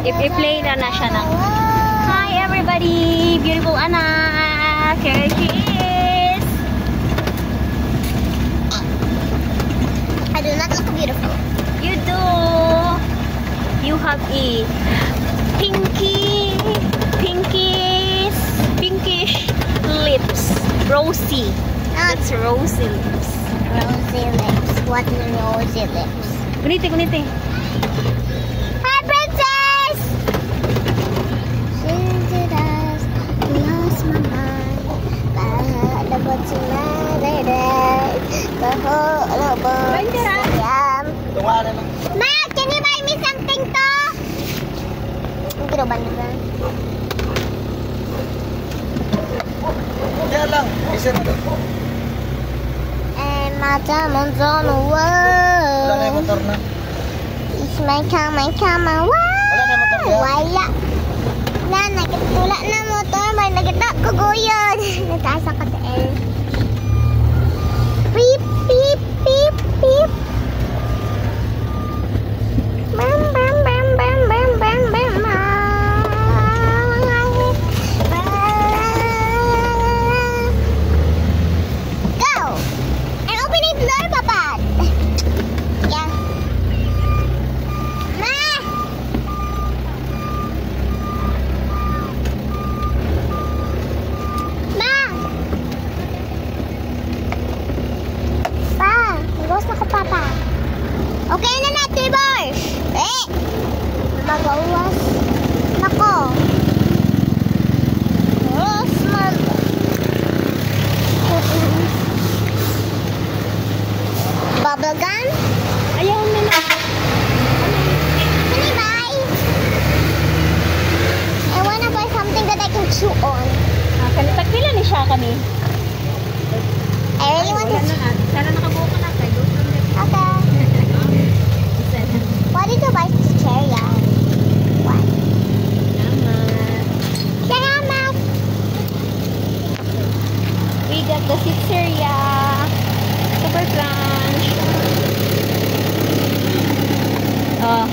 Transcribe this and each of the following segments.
I-play na siya ng hi everybody! Beautiful anak! Here she is! I do not look beautiful. You do! You have a pinkish lips. Rosy. That's rosy lips. Rosy lips. What is rosy lips? Kuniti. Hi, princess! Since it has lost my mind, I had about to matter. The whole about Ma, can you buy me something to? Hindi ba nila? Diyan lang. Isa na doon. And my diamonds on the Wala na yung wall. motor na. It's my come on. Wala na yung motor niya. Wala. Wala na motor. May nagita ko goyon. Nagtaasa ka sa air. Beep, beep, beep, beep. Bam, bam, bam, bam, bam, bam, bam, bam. Go! And open it door, Papa. Yeah. Ma! Ma! Pa! Nagos na ko, Papa. Okay na na, Tribors! Magawas. Nako. Rosman. Bubble gum? Ayaw na na. Can you buy? I wanna buy something that I can chew on. Tagpila ni siya kami. I really want to chew. Sana nakabuo ka na. Okay. What did you buy to cherry? What? Salamat. We got the Sitzeria. Super crunch. Oh.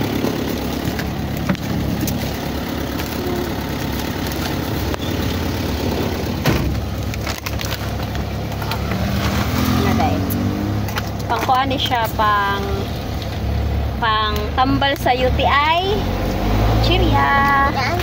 Pangkuan ni siya pang tambal sa UTI. Cheeria. Yan,